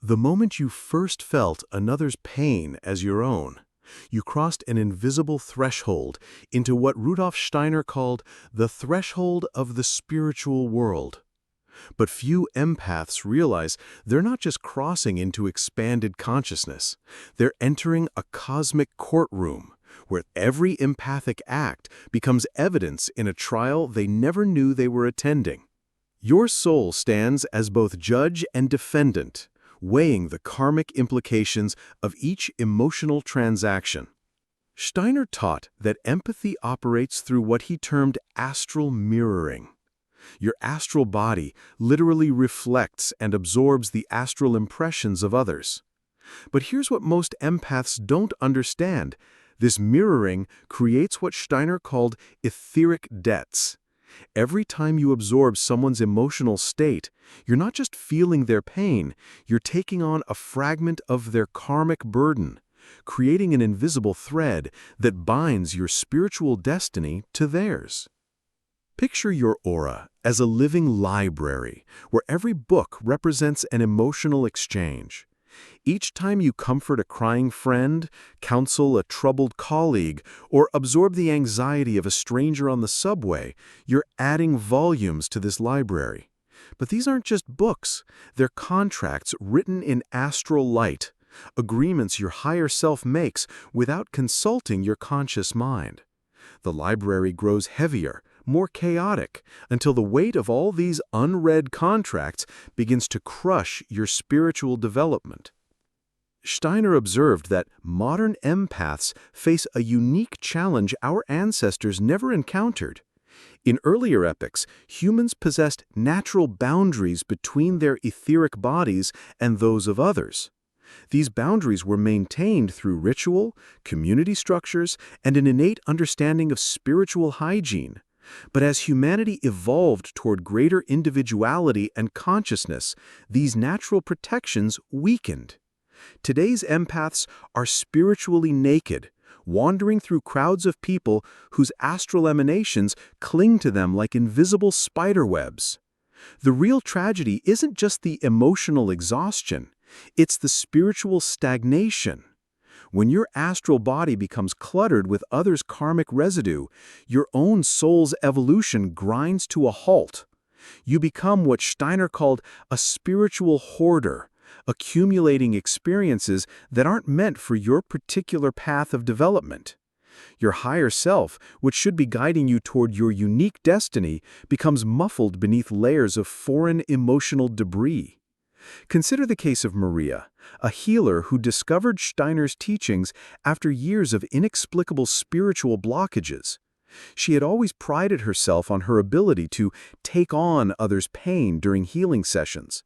The moment you first felt another's pain as your own, you crossed an invisible threshold into what Rudolf Steiner called the threshold of the spiritual world. But few empaths realize they're not just crossing into expanded consciousness. They're entering a cosmic courtroom where every empathic act becomes evidence in a trial they never knew they were attending. Your soul stands as both judge and defendant, weighing the karmic implications of each emotional transaction. Steiner taught that empathy operates through what he termed astral mirroring. Your astral body literally reflects and absorbs the astral impressions of others. But here's what most empaths don't understand. This mirroring creates what Steiner called etheric debts. Every time you absorb someone's emotional state, you're not just feeling their pain, you're taking on a fragment of their karmic burden, creating an invisible thread that binds your spiritual destiny to theirs. Picture your aura as a living library where every book represents an emotional exchange. Each time you comfort a crying friend, counsel a troubled colleague, or absorb the anxiety of a stranger on the subway, you're adding volumes to this library. But these aren't just books, they're contracts written in astral light, agreements your higher self makes without consulting your conscious mind. The library grows heavier, more chaotic, until the weight of all these unread contracts begins to crush your spiritual development. Steiner observed that modern empaths face a unique challenge our ancestors never encountered. In earlier epochs, humans possessed natural boundaries between their etheric bodies and those of others. These boundaries were maintained through ritual, community structures, and an innate understanding of spiritual hygiene. But as humanity evolved toward greater individuality and consciousness, these natural protections weakened. Today's empaths are spiritually naked, wandering through crowds of people whose astral emanations cling to them like invisible spiderwebs. The real tragedy isn't just the emotional exhaustion, it's the spiritual stagnation. When your astral body becomes cluttered with others' karmic residue, your own soul's evolution grinds to a halt. You become what Steiner called a spiritual hoarder, accumulating experiences that aren't meant for your particular path of development. Your higher self, which should be guiding you toward your unique destiny, becomes muffled beneath layers of foreign emotional debris. Consider the case of Maria, a healer who discovered Steiner's teachings after years of inexplicable spiritual blockages. She had always prided herself on her ability to take on others' pain during healing sessions.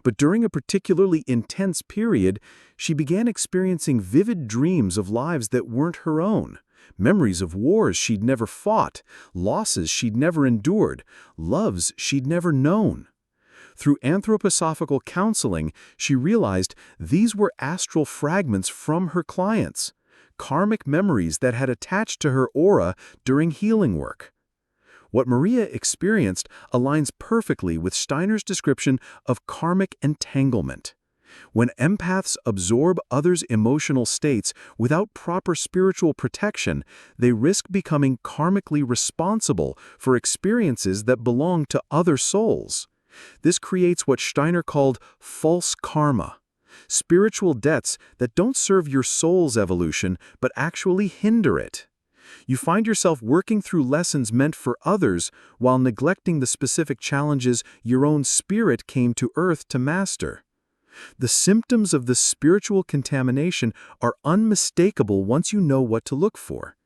But during a particularly intense period, she began experiencing vivid dreams of lives that weren't her own, memories of wars she'd never fought, losses she'd never endured, loves she'd never known. Through anthroposophical counseling, she realized these were astral fragments from her clients, karmic memories that had attached to her aura during healing work. What Maria experienced aligns perfectly with Steiner's description of karmic entanglement. When empaths absorb others' emotional states without proper spiritual protection, they risk becoming karmically responsible for experiences that belong to other souls. This creates what Steiner called false karma, spiritual debts that don't serve your soul's evolution but actually hinder it. You find yourself working through lessons meant for others while neglecting the specific challenges your own spirit came to Earth to master. The symptoms of this spiritual contamination are unmistakable once you know what to look for.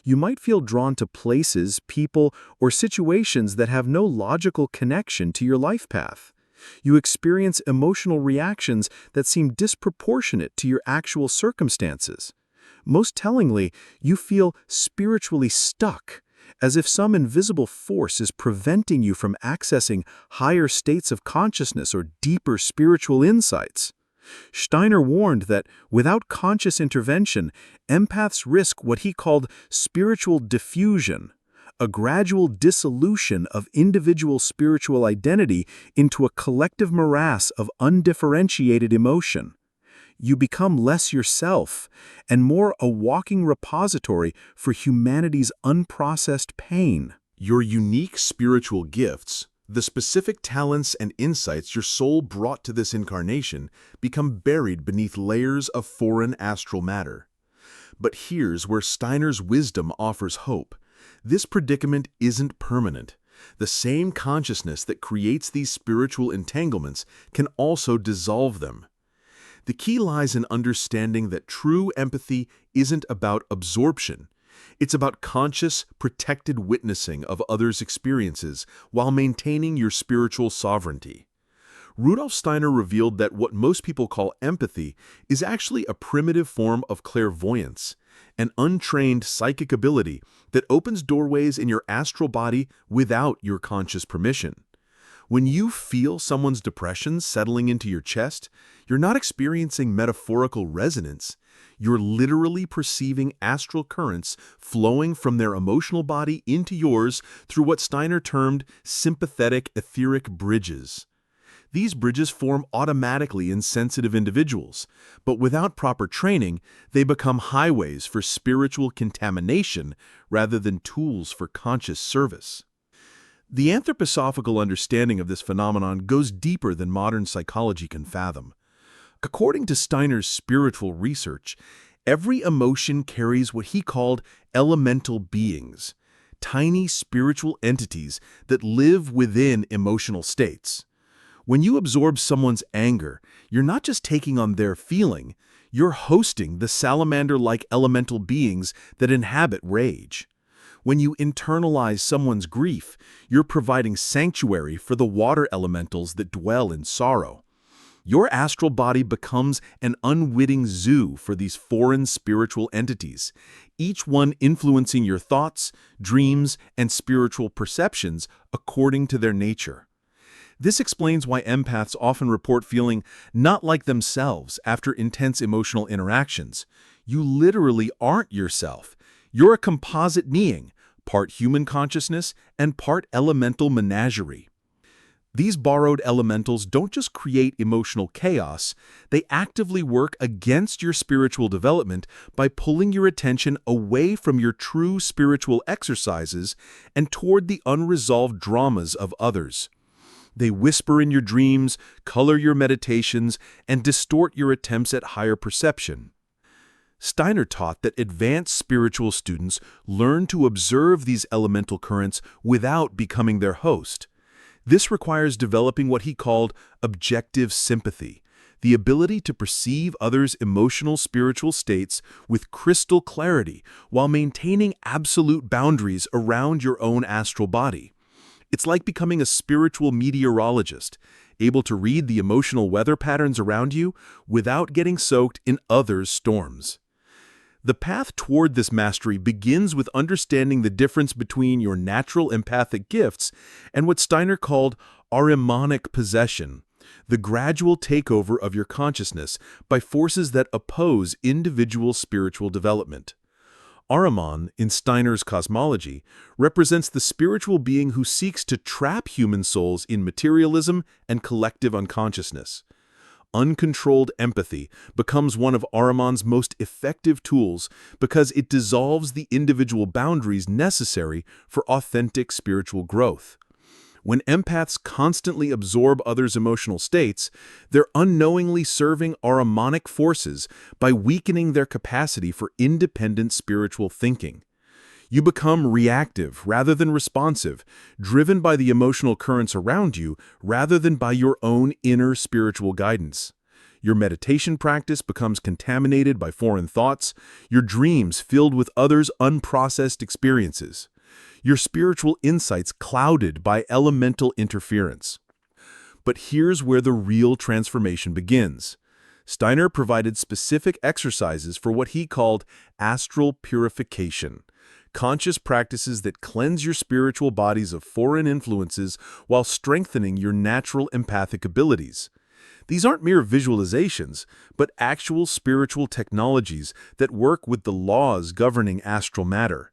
You might feel drawn to places, people, or situations that have no logical connection to your life path. You experience emotional reactions that seem disproportionate to your actual circumstances. Most tellingly, you feel spiritually stuck, as if some invisible force is preventing you from accessing higher states of consciousness or deeper spiritual insights. Steiner warned that without conscious intervention, empaths risk what he called spiritual diffusion, a gradual dissolution of individual spiritual identity into a collective morass of undifferentiated emotion. You become less yourself and more a walking repository for humanity's unprocessed pain. Your unique spiritual gifts, the specific talents and insights your soul brought to this incarnation, become buried beneath layers of foreign astral matter. But here's where Steiner's wisdom offers hope. This predicament isn't permanent. The same consciousness that creates these spiritual entanglements can also dissolve them. The key lies in understanding that true empathy isn't about absorption. It's about conscious, protected witnessing of others' experiences while maintaining your spiritual sovereignty. Rudolf Steiner revealed that what most people call empathy is actually a primitive form of clairvoyance, an untrained psychic ability that opens doorways in your astral body without your conscious permission. When you feel someone's depression settling into your chest, you're not experiencing metaphorical resonance. You're literally perceiving astral currents flowing from their emotional body into yours through what Steiner termed sympathetic etheric bridges. These bridges form automatically in sensitive individuals, but without proper training, they become highways for spiritual contamination rather than tools for conscious service. The anthroposophical understanding of this phenomenon goes deeper than modern psychology can fathom. According to Steiner's spiritual research, every emotion carries what he called elemental beings, tiny spiritual entities that live within emotional states. When you absorb someone's anger, you're not just taking on their feeling, you're hosting the salamander-like elemental beings that inhabit rage. When you internalize someone's grief, you're providing sanctuary for the water elementals that dwell in sorrow. Your astral body becomes an unwitting zoo for these foreign spiritual entities, each one influencing your thoughts, dreams, and spiritual perceptions according to their nature. This explains why empaths often report feeling not like themselves after intense emotional interactions. You literally aren't yourself. You're a composite being, part human consciousness and part elemental menagerie. These borrowed elementals don't just create emotional chaos, they actively work against your spiritual development by pulling your attention away from your true spiritual exercises and toward the unresolved dramas of others. They whisper in your dreams, color your meditations, and distort your attempts at higher perception. Steiner taught that advanced spiritual students learn to observe these elemental currents without becoming their host. This requires developing what he called objective sympathy, the ability to perceive others' emotional spiritual states with crystal clarity while maintaining absolute boundaries around your own astral body. It's like becoming a spiritual meteorologist, able to read the emotional weather patterns around you without getting soaked in others' storms. The path toward this mastery begins with understanding the difference between your natural empathic gifts and what Steiner called ahrimanic possession, the gradual takeover of your consciousness by forces that oppose individual spiritual development. Ahriman, in Steiner's cosmology, represents the spiritual being who seeks to trap human souls in materialism and collective unconsciousness. Uncontrolled empathy becomes one of Ahriman's most effective tools because it dissolves the individual boundaries necessary for authentic spiritual growth. When empaths constantly absorb others' emotional states, they're unknowingly serving ahrimanic forces by weakening their capacity for independent spiritual thinking. You become reactive rather than responsive, driven by the emotional currents around you rather than by your own inner spiritual guidance. Your meditation practice becomes contaminated by foreign thoughts, your dreams filled with others' unprocessed experiences, your spiritual insights clouded by elemental interference. But here's where the real transformation begins. Steiner provided specific exercises for what he called astral purification, conscious practices that cleanse your spiritual bodies of foreign influences while strengthening your natural empathic abilities. These aren't mere visualizations, but actual spiritual technologies that work with the laws governing astral matter.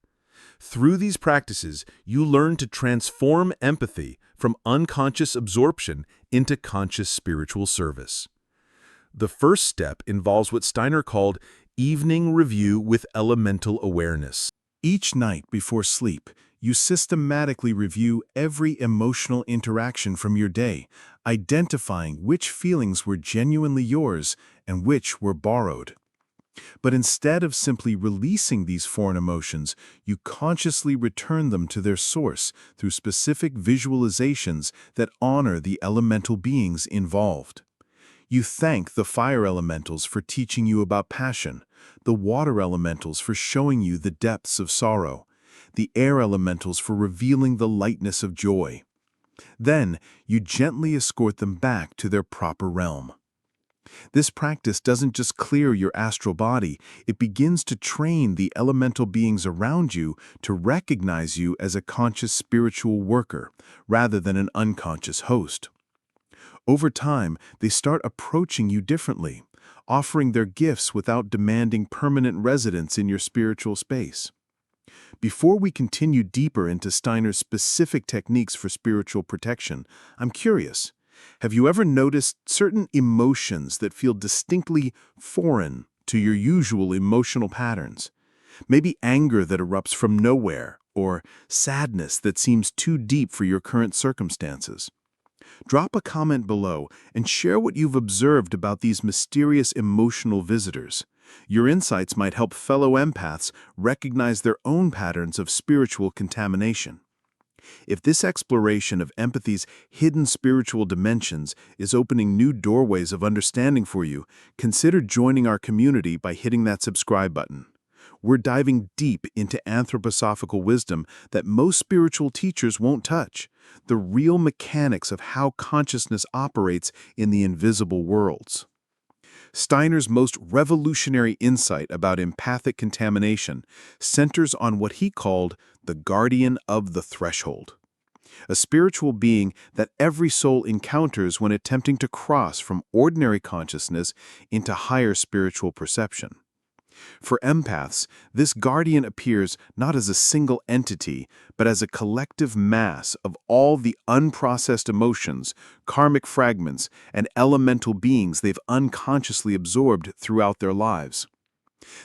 Through these practices, you learn to transform empathy from unconscious absorption into conscious spiritual service. The first step involves what Steiner called evening review with elemental awareness. Each night before sleep, you systematically review every emotional interaction from your day, identifying which feelings were genuinely yours and which were borrowed. But instead of simply releasing these foreign emotions, you consciously return them to their source through specific visualizations that honor the elemental beings involved. You thank the fire elementals for teaching you about passion, the water elementals for showing you the depths of sorrow, the air elementals for revealing the lightness of joy. Then, you gently escort them back to their proper realm. This practice doesn't just clear your astral body, it begins to train the elemental beings around you to recognize you as a conscious spiritual worker, rather than an unconscious host. Over time, they start approaching you differently, offering their gifts without demanding permanent residence in your spiritual space. Before we continue deeper into Steiner's specific techniques for spiritual protection, I'm curious, have you ever noticed certain emotions that feel distinctly foreign to your usual emotional patterns? Maybe anger that erupts from nowhere, or sadness that seems too deep for your current circumstances. Drop a comment below and share what you've observed about these mysterious emotional visitors. Your insights might help fellow empaths recognize their own patterns of spiritual contamination. If this exploration of empathy's hidden spiritual dimensions is opening new doorways of understanding for you, consider joining our community by hitting that subscribe button. We're diving deep into anthroposophical wisdom that most spiritual teachers won't touch, the real mechanics of how consciousness operates in the invisible worlds. Steiner's most revolutionary insight about empathic contamination centers on what he called the guardian of the threshold, a spiritual being that every soul encounters when attempting to cross from ordinary consciousness into higher spiritual perception. For empaths, this guardian appears not as a single entity, but as a collective mass of all the unprocessed emotions, karmic fragments, and elemental beings they've unconsciously absorbed throughout their lives.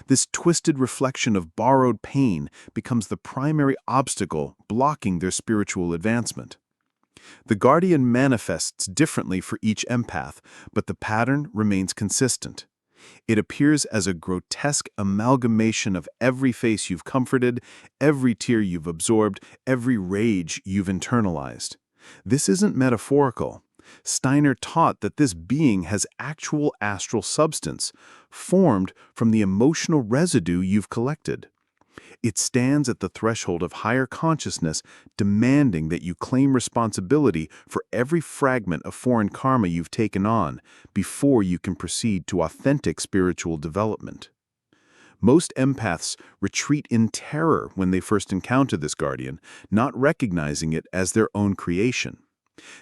This twisted reflection of borrowed pain becomes the primary obstacle blocking their spiritual advancement. The guardian manifests differently for each empath, but the pattern remains consistent. It appears as a grotesque amalgamation of every face you've comforted, every tear you've absorbed, every rage you've internalized. This isn't metaphorical. Steiner taught that this being has actual astral substance, formed from the emotional residue you've collected. It stands at the threshold of higher consciousness, demanding that you claim responsibility for every fragment of foreign karma you've taken on before you can proceed to authentic spiritual development. Most empaths retreat in terror when they first encounter this guardian, not recognizing it as their own creation.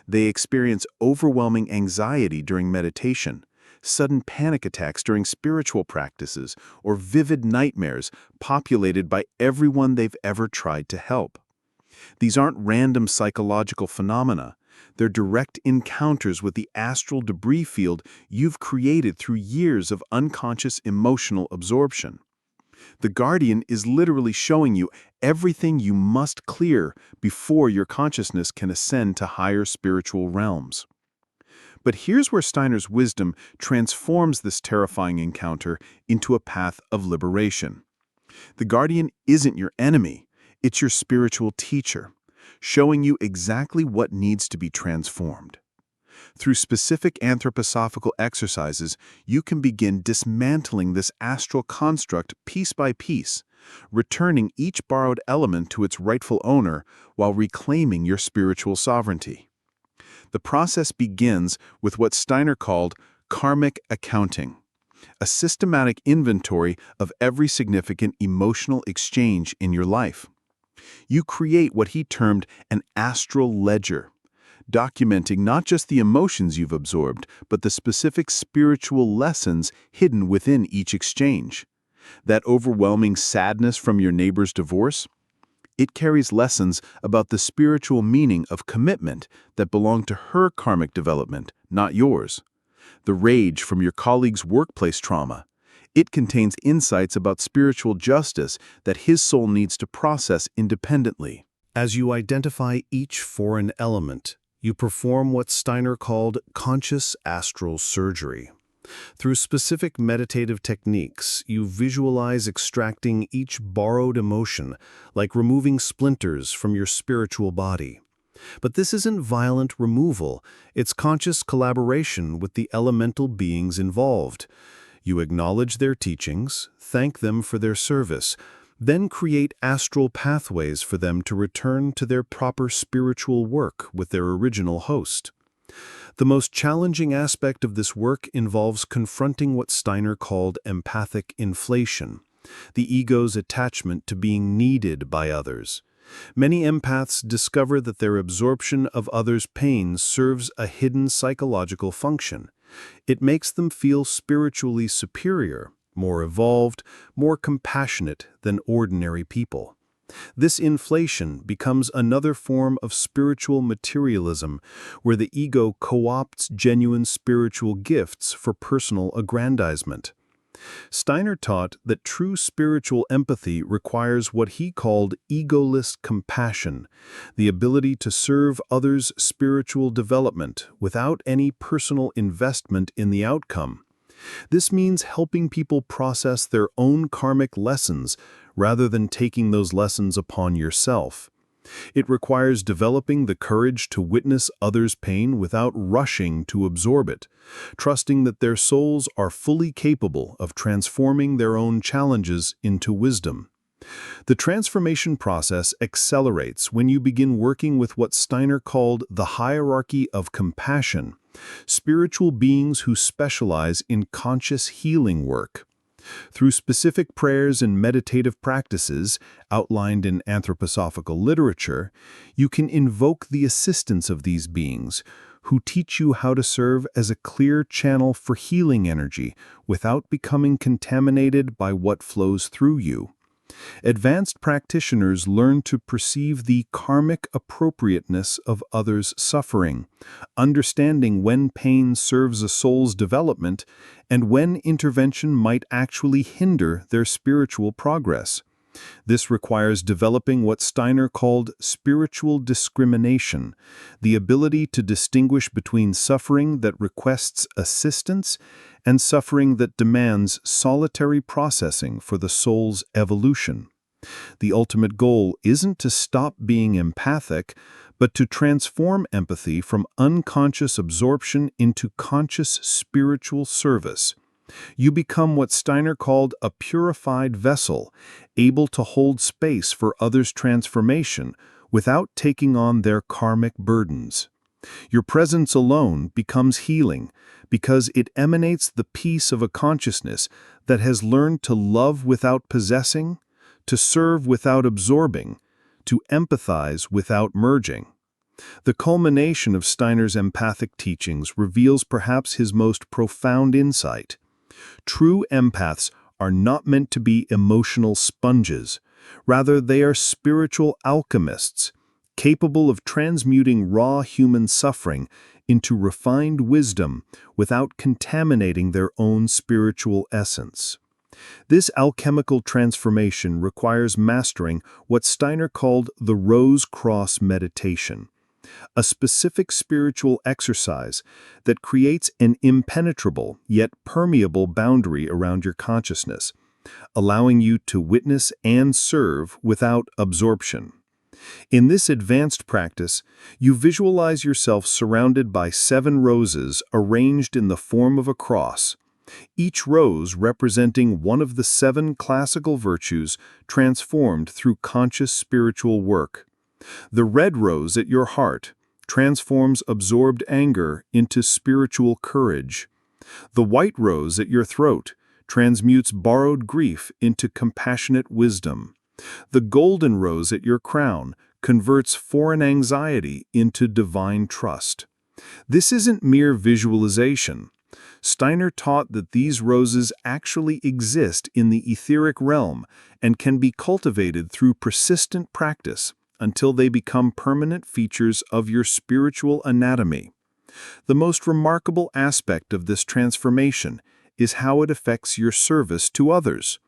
They experience overwhelming anxiety during meditation, sudden panic attacks during spiritual practices, or vivid nightmares populated by everyone they've ever tried to help. These aren't random psychological phenomena. They're direct encounters with the astral debris field you've created through years of unconscious emotional absorption. The guardian is literally showing you everything you must clear before your consciousness can ascend to higher spiritual realms. But here's where Steiner's wisdom transforms this terrifying encounter into a path of liberation. The guardian isn't your enemy, it's your spiritual teacher, showing you exactly what needs to be transformed. Through specific anthroposophical exercises, you can begin dismantling this astral construct piece by piece, returning each borrowed element to its rightful owner while reclaiming your spiritual sovereignty. The process begins with what Steiner called karmic accounting, a systematic inventory of every significant emotional exchange in your life. You create what he termed an astral ledger, documenting not just the emotions you've absorbed, but the specific spiritual lessons hidden within each exchange. That overwhelming sadness from your neighbor's divorce? It carries lessons about the spiritual meaning of commitment that belong to her karmic development, not yours. The rage from your colleague's workplace trauma. It contains insights about spiritual justice that his soul needs to process independently. As you identify each foreign element, you perform what Steiner called conscious astral surgery. Through specific meditative techniques, you visualize extracting each borrowed emotion, like removing splinters from your spiritual body. But this isn't violent removal, it's conscious collaboration with the elemental beings involved. You acknowledge their teachings, thank them for their service, then create astral pathways for them to return to their proper spiritual work with their original host. The most challenging aspect of this work involves confronting what Steiner called empathic inflation, the ego's attachment to being needed by others. Many empaths discover that their absorption of others' pain serves a hidden psychological function. It makes them feel spiritually superior, more evolved, more compassionate than ordinary people. This inflation becomes another form of spiritual materialism, where the ego co-opts genuine spiritual gifts for personal aggrandizement. Steiner taught that true spiritual empathy requires what he called egoless compassion, the ability to serve others' spiritual development without any personal investment in the outcome. This means helping people process their own karmic lessons rather than taking those lessons upon yourself. It requires developing the courage to witness others' pain without rushing to absorb it, trusting that their souls are fully capable of transforming their own challenges into wisdom. The transformation process accelerates when you begin working with what Steiner called the hierarchy of compassion, spiritual beings who specialize in conscious healing work. Through specific prayers and meditative practices outlined in anthroposophical literature, you can invoke the assistance of these beings, who teach you how to serve as a clear channel for healing energy without becoming contaminated by what flows through you. Advanced practitioners learn to perceive the karmic appropriateness of others' suffering, understanding when pain serves a soul's development and when intervention might actually hinder their spiritual progress. This requires developing what Steiner called spiritual discrimination, the ability to distinguish between suffering that requests assistance and suffering that demands solitary processing for the soul's evolution. The ultimate goal isn't to stop being empathic, but to transform empathy from unconscious absorption into conscious spiritual service. You become what Steiner called a purified vessel, able to hold space for others' transformation without taking on their karmic burdens. Your presence alone becomes healing because it emanates the peace of a consciousness that has learned to love without possessing, to serve without absorbing, to empathize without merging. The culmination of Steiner's empathic teachings reveals perhaps his most profound insight. True empaths are not meant to be emotional sponges. Rather, they are spiritual alchemists, capable of transmuting raw human suffering into refined wisdom without contaminating their own spiritual essence. This alchemical transformation requires mastering what Steiner called the Rose Cross meditation, a specific spiritual exercise that creates an impenetrable yet permeable boundary around your consciousness, allowing you to witness and serve without absorption. In this advanced practice, you visualize yourself surrounded by 7 roses arranged in the form of a cross, each rose representing one of the 7 classical virtues transformed through conscious spiritual work. The red rose at your heart transforms absorbed anger into spiritual courage. The white rose at your throat transmutes borrowed grief into compassionate wisdom. The golden rose at your crown converts foreign anxiety into divine trust. This isn't mere visualization. Steiner taught that these roses actually exist in the etheric realm and can be cultivated through persistent practice until they become permanent features of your spiritual anatomy. The most remarkable aspect of this transformation is how it affects your service to others.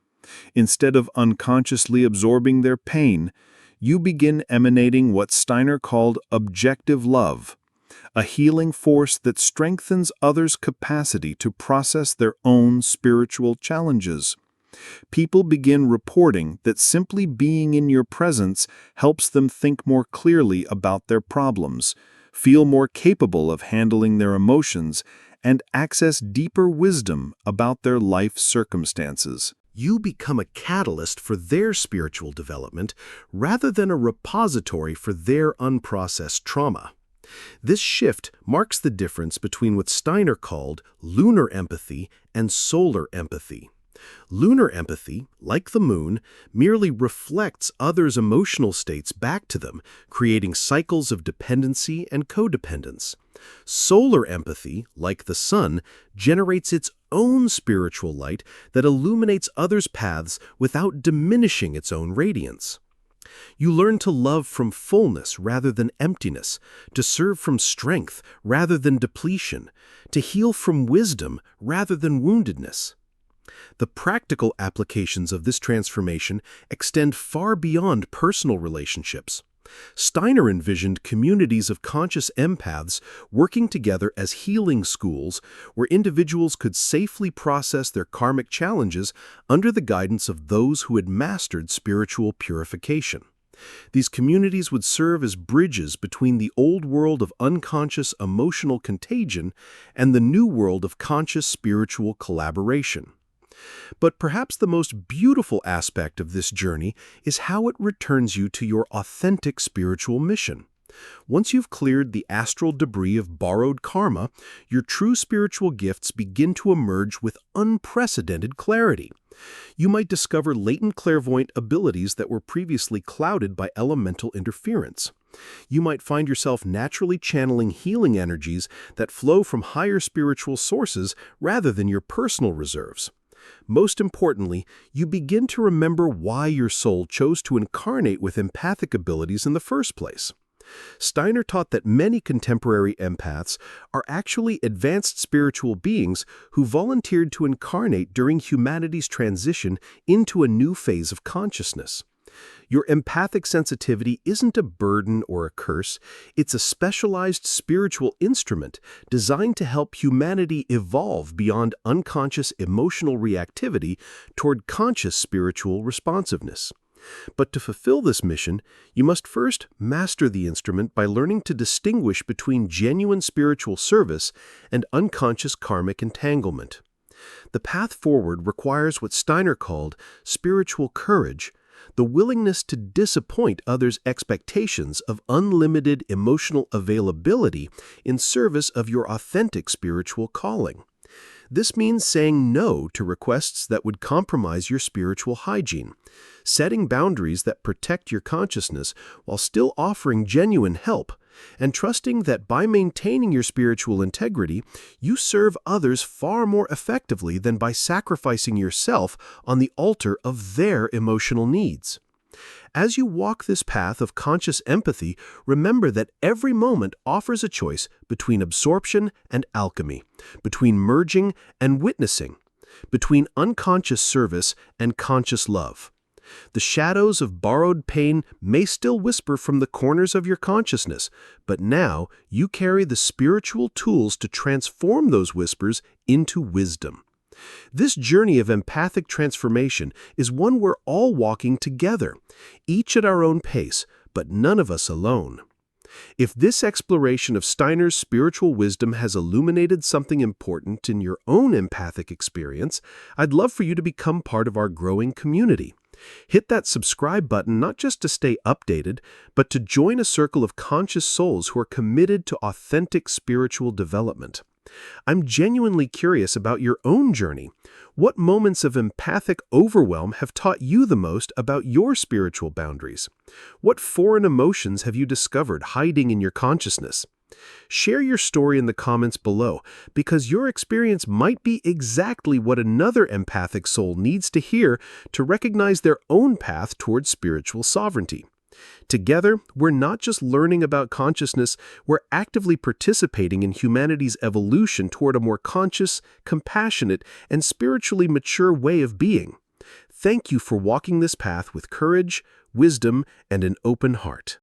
Instead of unconsciously absorbing their pain, you begin emanating what Steiner called objective love, a healing force that strengthens others' capacity to process their own spiritual challenges. People begin reporting that simply being in your presence helps them think more clearly about their problems, feel more capable of handling their emotions, and access deeper wisdom about their life circumstances. You become a catalyst for their spiritual development rather than a repository for their unprocessed trauma. This shift marks the difference between what Steiner called lunar empathy and solar empathy. Lunar empathy, like the moon, merely reflects others' emotional states back to them, creating cycles of dependency and codependence. Solar empathy, like the sun, generates its own spiritual light that illuminates others' paths without diminishing its own radiance. You learn to love from fullness rather than emptiness, to serve from strength rather than depletion, to heal from wisdom rather than woundedness. The practical applications of this transformation extend far beyond personal relationships. Steiner envisioned communities of conscious empaths working together as healing schools where individuals could safely process their karmic challenges under the guidance of those who had mastered spiritual purification. These communities would serve as bridges between the old world of unconscious emotional contagion and the new world of conscious spiritual collaboration. But perhaps the most beautiful aspect of this journey is how it returns you to your authentic spiritual mission. Once you've cleared the astral debris of borrowed karma, your true spiritual gifts begin to emerge with unprecedented clarity. You might discover latent clairvoyant abilities that were previously clouded by elemental interference. You might find yourself naturally channeling healing energies that flow from higher spiritual sources rather than your personal reserves. Most importantly, you begin to remember why your soul chose to incarnate with empathic abilities in the first place. Steiner taught that many contemporary empaths are actually advanced spiritual beings who volunteered to incarnate during humanity's transition into a new phase of consciousness. Your empathic sensitivity isn't a burden or a curse, it's a specialized spiritual instrument designed to help humanity evolve beyond unconscious emotional reactivity toward conscious spiritual responsiveness. But to fulfill this mission, you must first master the instrument by learning to distinguish between genuine spiritual service and unconscious karmic entanglement. The path forward requires what Steiner called spiritual courage, the willingness to disappoint others' expectations of unlimited emotional availability in service of your authentic spiritual calling. This means saying no to requests that would compromise your spiritual hygiene, setting boundaries that protect your consciousness while still offering genuine help, and trusting that by maintaining your spiritual integrity, you serve others far more effectively than by sacrificing yourself on the altar of their emotional needs. As you walk this path of conscious empathy, remember that every moment offers a choice between absorption and alchemy, between merging and witnessing, between unconscious service and conscious love. The shadows of borrowed pain may still whisper from the corners of your consciousness, but now you carry the spiritual tools to transform those whispers into wisdom. This journey of empathic transformation is one we're all walking together, each at our own pace, but none of us alone. If this exploration of Steiner's spiritual wisdom has illuminated something important in your own empathic experience, I'd love for you to become part of our growing community. Hit that subscribe button not just to stay updated, but to join a circle of conscious souls who are committed to authentic spiritual development. I'm genuinely curious about your own journey. What moments of empathic overwhelm have taught you the most about your spiritual boundaries? What foreign emotions have you discovered hiding in your consciousness? Share your story in the comments below, because your experience might be exactly what another empathic soul needs to hear to recognize their own path towards spiritual sovereignty. Together, we're not just learning about consciousness, we're actively participating in humanity's evolution toward a more conscious, compassionate, and spiritually mature way of being. Thank you for walking this path with courage, wisdom, and an open heart.